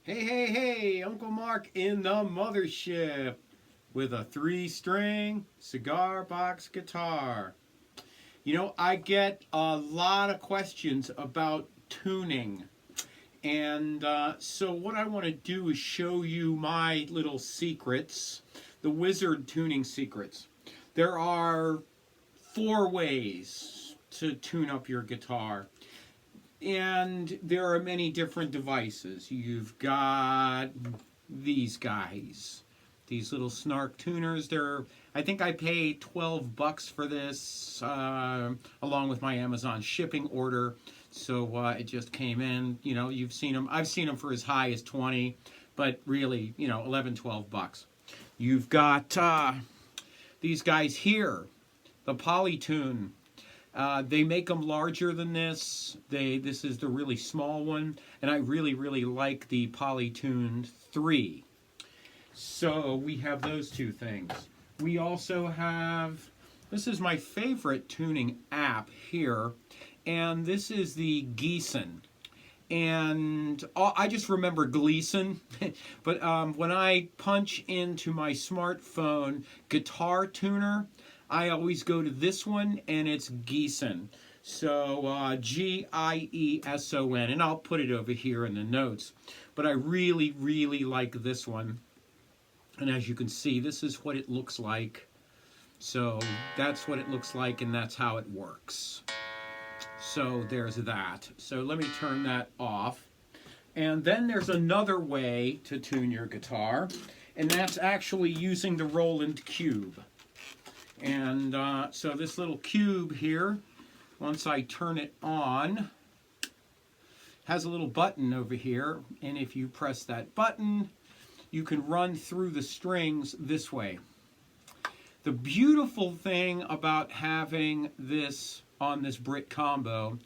Hey, hey, hey, Uncle Mark in the mothership with a 3-string cigar box guitar. You know, I get a lot of questions about tuning. And so what I want to do is show you my little secrets, the wizard tuning secrets. There are 4 ways to tune up your guitar. And there are many different devices. You've got these guys, these little Snark tuners. I think I paid $12 for this, along with my Amazon shipping order. So it just came in. You know, you've seen them. I've seen them for as high as 20, but really, 11, $12. You've got these guys here, the Polytune. They make them larger than this. This is the really small one, and I really, really like the Polytune 3. So we have those two things. We also have, this is my favorite tuning app here, and this is the Gieson. And I just remember Gleason, but when I punch into my smartphone guitar tuner, I always go to this one, and it's Gieson. So G-I-E-S-O-N, and I'll put it over here in the notes. But I really, really like this one. And as you can see, this is what it looks like. So that's what it looks like, and that's how it works. So there's that. So let me turn that off. And then there's another way to tune your guitar, and that's actually using the Roland cube. And so this little cube here, once I turn it on, has a little button over here, and if you press that button, you can run through the strings this way. The beautiful thing about having this on this Brit combo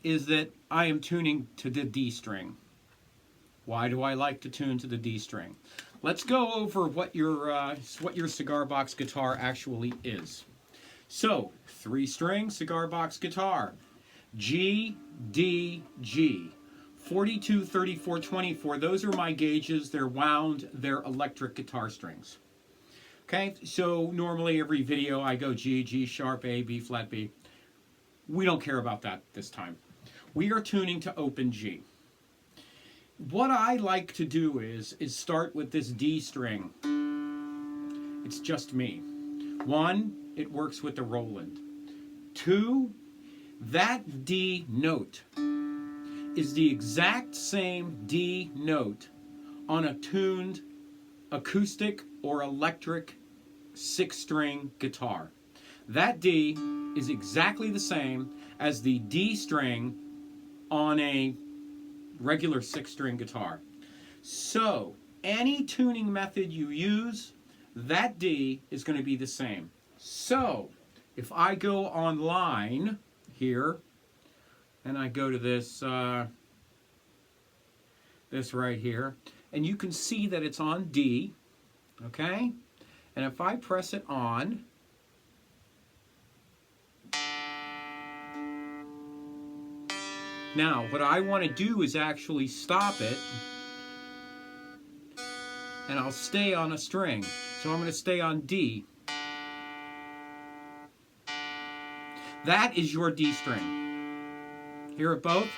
is that I am tuning to the D string. Why do I like to tune to the D string? Let's go over what your cigar box guitar actually is. So, 3-string cigar box guitar, G, D, G, 42, 34, 24. Those are my gauges. They're wound. They're electric guitar strings. Okay, so normally every video I go G, G sharp, A, B flat, B. We don't care about that this time. We are tuning to open G. What I like to do is start with this D string. It's just me. 1, it works with the Roland. 2, that D note is the exact same D note on a tuned acoustic or electric 6-string guitar. That D is exactly the same as the D string on a regular 6-string guitar. So, any tuning method you use, that D is going to be the same. So, if I go online here, and I go to this, this right here, and you can see that it's on D, okay? And if I press it on, now, what I want to do is actually stop it, and I'll stay on a string. So I'm going to stay on D. That is your D string. Hear it both?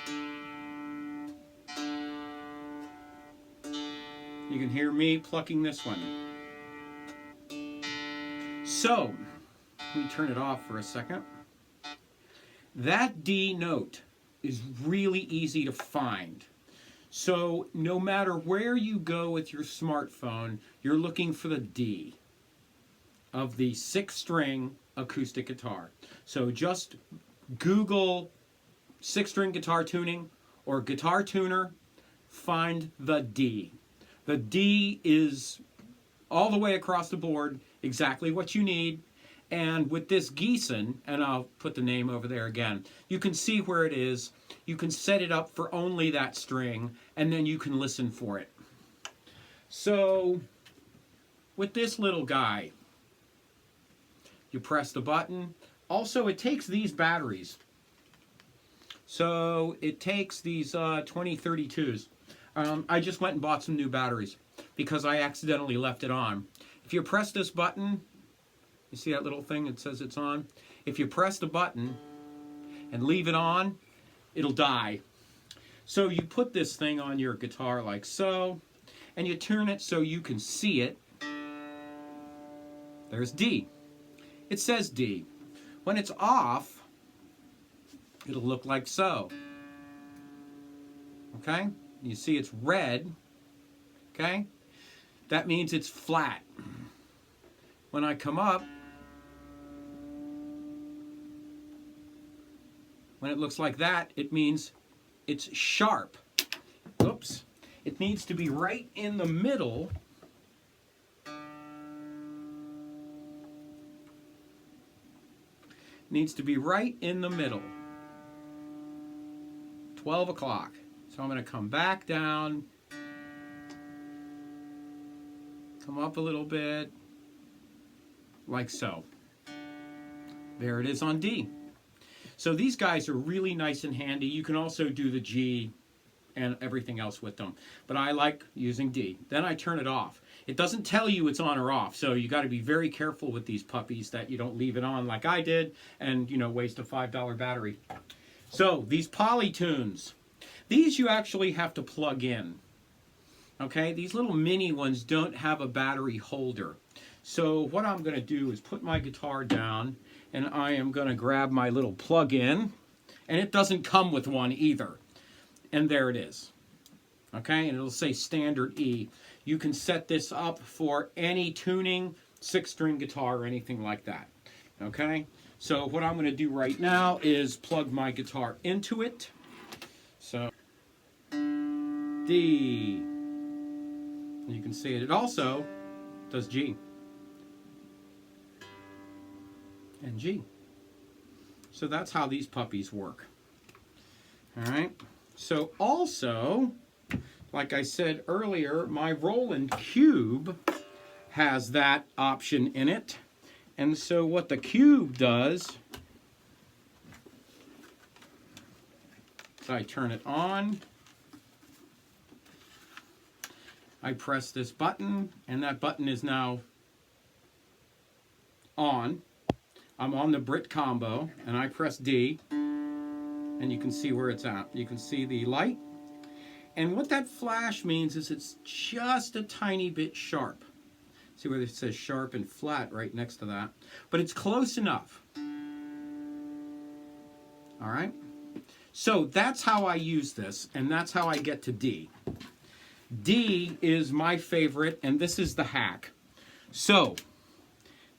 You can hear me plucking this one. So, let me turn it off for a second. That D note is really easy to find. So no matter where you go with your smartphone, you're looking for the D of the 6-string acoustic guitar. So just Google 6-string guitar tuning or guitar tuner, find the D. The D is all the way across the board exactly what you need. And with this Gieson, and I'll put the name over there again, you can see where it is. You can set it up for only that string, and then you can listen for it. So, with this little guy, you press the button. Also, it takes these batteries. So, it takes these 2032s. I just went and bought some new batteries because I accidentally left it on. If you press this button, you see that little thing that says it's on? If you press the button and leave it on, it'll die. So you put this thing on your guitar like so, and you turn it so you can see it. There's D. It says D. When it's off, it'll look like so. Okay? You see it's red. Okay? That means it's flat. When I come up, when it looks like that, it means it's sharp. Oops. It needs to be right in the middle. Needs to be right in the middle. 12 o'clock. So I'm going to come back down. Come up a little bit. Like so. There it is on D. So these guys are really nice and handy. You can also do the G and everything else with them. But I like using D. Then I turn it off. It doesn't tell you it's on or off, so you got to be very careful with these puppies that you don't leave it on like I did and, you know, waste a $5 battery. So these Polytunes, these you actually have to plug in. Okay, these little mini ones don't have a battery holder. So what I'm going to do is put my guitar down and I am going to grab my little plug-in, and it doesn't come with one either. And there it is. Okay, and it'll say standard E. You can set this up for any tuning, 6-string guitar or anything like that. Okay, so what I'm going to do right now is plug my guitar into it. So D. You can see it. It also does G and G. So that's how these puppies work. All right. So also, like I said earlier, my Roland Cube has that option in it. And so what the Cube does, is I turn it on. I press this button, and that button is now on. I'm on the Brit combo, and I press D, and you can see where it's at. You can see the light. And what that flash means is it's just a tiny bit sharp. See where it says sharp and flat right next to that? But it's close enough. All right? So that's how I use this, and that's how I get to D. D is my favorite, and this is the hack. So,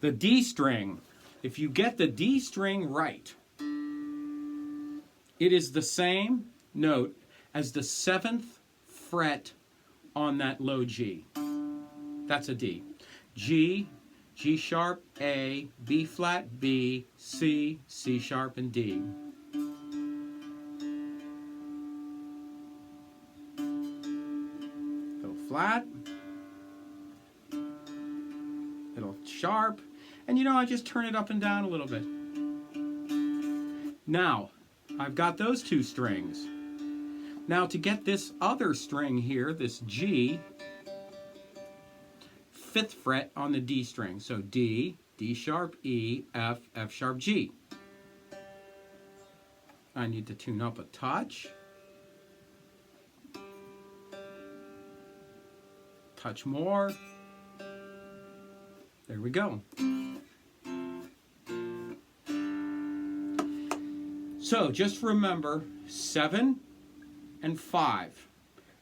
the D string, if you get the D string right, it is the same note as the 7th fret on that low G. That's a D. G, G sharp, A, B flat, B, C, C sharp, and D. Flat, little sharp, and you know, I just turn it up and down a little bit. Now, I've got those 2 strings. Now to get this other string here, this G, 5th fret on the D string. So D, D sharp, E, F, F sharp, G. I need to tune up a touch. Touch more. There we go. So just remember 7 and 5.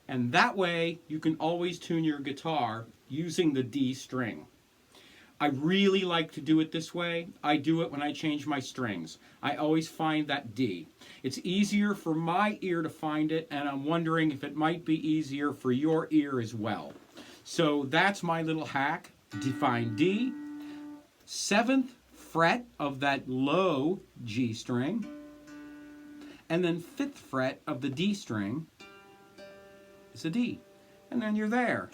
And that way you can always tune your guitar using the D string. I really like to do it this way. I do it when I change my strings. I always find that D. It's easier for my ear to find it, and I'm wondering if it might be easier for your ear as well. So that's my little hack. Define D, 7th fret of that low G string, and then 5th fret of the D string is a D. And then you're there.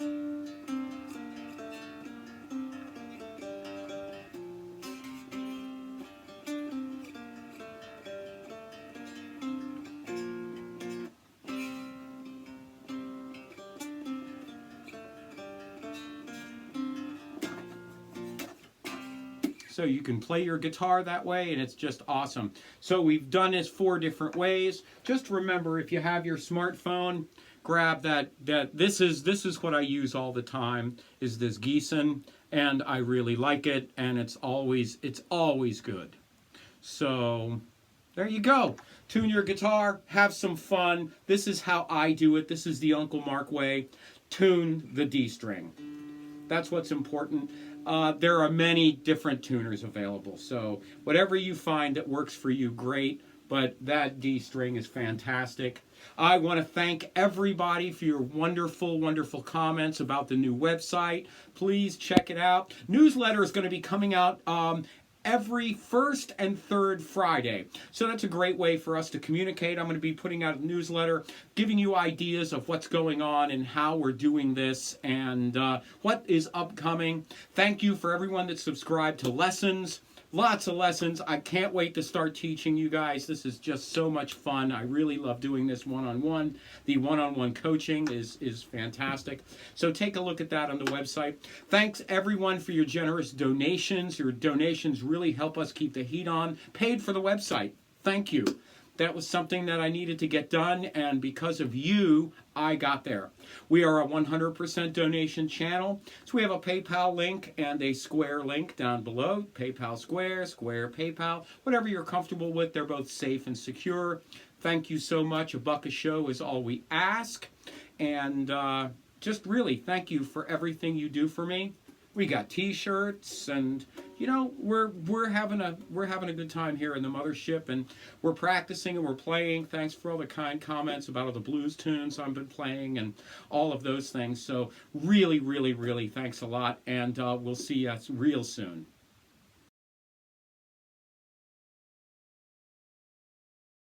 So you can play your guitar that way, and it's just awesome. So we've done this 4 different ways. Just remember, if you have your smartphone, grab that. This is what I use all the time, is this Gieson, and I really like it, and it's always good. So there you go. Tune your guitar, have some fun. This is how I do it. This is the Uncle Mark way. Tune the D string. That's what's important. There are many different tuners available, so whatever you find that works for you, great, but that D string is fantastic. I want to thank everybody for your wonderful, wonderful comments about the new website. Please check it out. Newsletter is going to be coming out every first and third Friday. So that's a great way for us to communicate. I'm going to be putting out a newsletter, giving you ideas of what's going on and how we're doing this and what is upcoming. Thank you for everyone that subscribed to lessons. Lots of lessons. I can't wait to start teaching you guys. This is just so much fun. I really love doing this one-on-one. The one-on-one coaching is fantastic. So take a look at that on the website. Thanks everyone for your generous donations. Your donations really help us keep the heat on. Paid for the website. Thank you. That was something that I needed to get done, and because of you, I got there. We are a 100% donation channel, so we have a PayPal link and a Square link down below. PayPal Square, Square PayPal, whatever you're comfortable with. They're both safe and secure. Thank you so much. $1 a show is all we ask, and just really thank you for everything you do for me. We got T-shirts, and you know we're having a good time here in the mothership, and we're practicing and we're playing. Thanks for all the kind comments about all the blues tunes I've been playing and all of those things. So really, really, really thanks a lot, and we'll see you real soon.